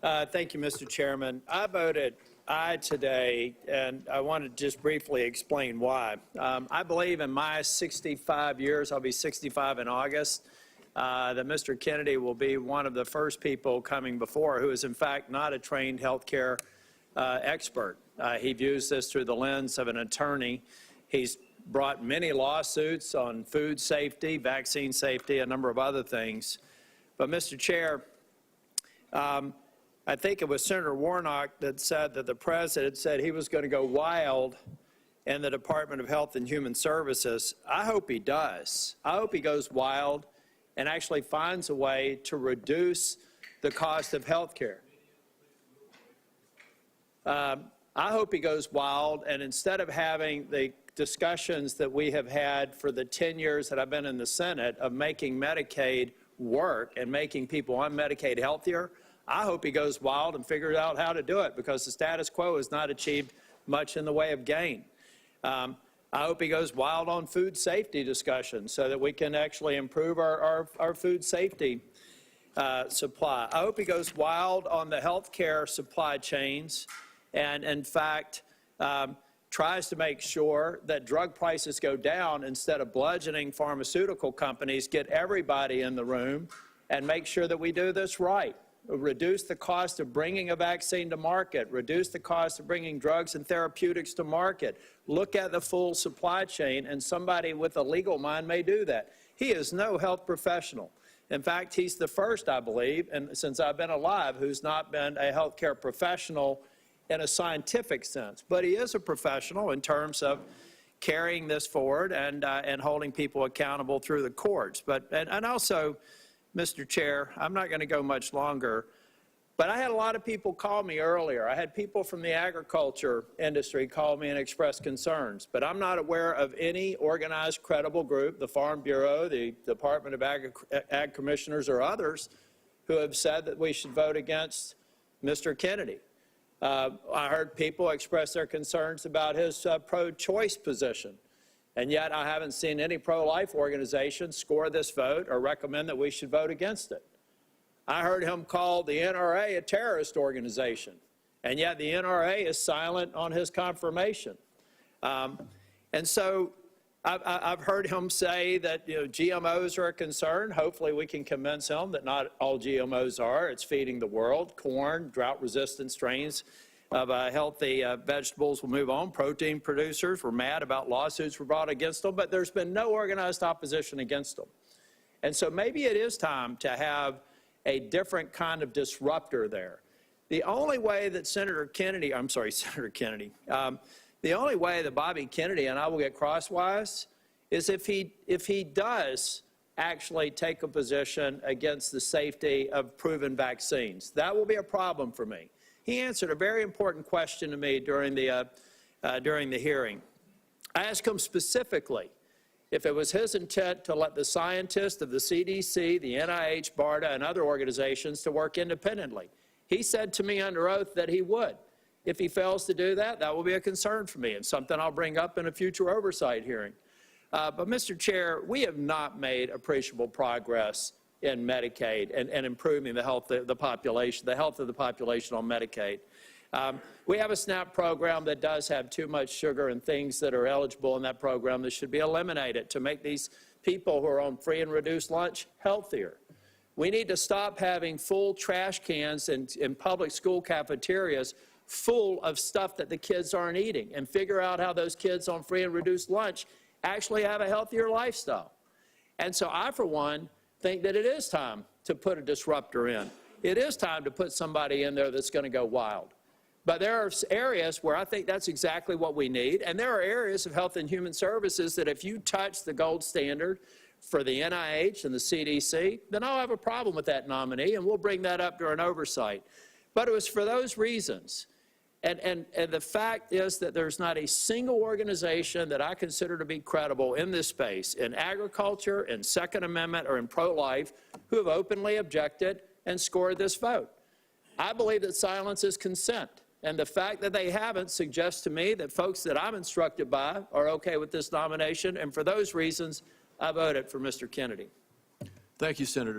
Thank you, Mr. Chairman. I voted aye today, and I want to just briefly explain why. I believe in my 65 years, I'll be 65 in August, that Mr. Kennedy will be one of the first people coming before who is, in fact, not a trained healthcare expert. He views this through the lens of an attorney. He's brought many lawsuits on food safety, vaccine safety, a number of other things. But, Mr. Chair, I think it was Senator Warnock that said that the president said he was going to go wild in the Department of Health and Human Services. I hope he does. I hope he goes wild and actually finds a way to reduce the cost of health care. I hope he goes wild, and instead of having the discussions that we have had for the 10 years that I've been in the Senate of making Medicaid work and making people on Medicaid healthier, I hope he goes wild and figures out how to do it, because the status quo has not achieved much in the way of gain. I hope he goes wild on food safety discussions so that we can actually improve our food safety supply. I hope he goes wild on the health care supply chains and, in fact, tries to make sure that drug prices go down instead of bludgeoning pharmaceutical companies, get everybody in the room and make sure that we do this right. Reduce the cost of bringing a vaccine to market, reduce the cost of bringing drugs and therapeutics to market. Look at the full supply chain, and somebody with a legal mind may do that. He is no health professional. In fact, he's the first, I believe, and since I've been alive, who's not been a healthcare professional in a scientific sense. But he is a professional in terms of carrying this forward and holding people accountable through the courts. And also, Mr. Chair, I'm not going to go much longer, but I had a lot of people call me earlier. I had people from the agriculture industry call me and express concerns, but I'm not aware of any organized, credible group, the Farm Bureau, the Department of Ag Commissioners, or others, who have said that we should vote against Mr. Kennedy. I heard people express their concerns about his pro-choice position. And yet I haven't seen any pro-life organization score this vote or recommend that we should vote against it. I heard him call the NRA a terrorist organization, and yet the NRA is silent on his confirmation. And so I've heard him say that GMOs are a concern. Hopefully we can convince him that not all GMOs are. It's feeding the world. Corn, drought-resistant strains of healthy vegetables will move on. Protein producers were mad about lawsuits were brought against them, but there's been no organized opposition against them. And so maybe it is time to have a different kind of disruptor there. The only way that Senator Kennedy, the only way that Bobby Kennedy and I will get crosswise is if he does actually take a position against the safety of proven vaccines. That will be a problem for me. He answered a very important question to me during the hearing. I asked him specifically if it was his intent to let the scientists of the CDC, the NIH, BARDA, and other organizations to work independently. He said to me under oath that he would. If he fails to do that, that will be a concern for me and something I'll bring up in a future oversight hearing. But, Mr. Chair, we have not made appreciable progress in Medicaid and improving the health of the population on Medicaid. We have a SNAP program that does have too much sugar and things that are eligible in that program that should be eliminated to make these people who are on free and reduced lunch healthier. We need to stop having full trash cans in public school cafeterias full of stuff that the kids aren't eating and figure out how those kids on free and reduced lunch actually have a healthier lifestyle. And so I, for one, think that it is time to put a disruptor in. It is time to put somebody in there that's going to go wild. But there are areas where I think that's exactly what we need, and there are areas of health and human services that if you touch the gold standard for the NIH and the CDC, then I'll have a problem with that nominee, and we'll bring that up during oversight. But it was for those reasons. And the fact is that there's not a single organization that I consider to be credible in this space, in agriculture, in Second Amendment, or in pro-life, who have openly objected and scored this vote. I believe that silence is consent. And the fact that they haven't suggests to me that folks that I'm instructed by are okay with this nomination. And for those reasons, I voted for Mr. Kennedy. Thank you, Senator.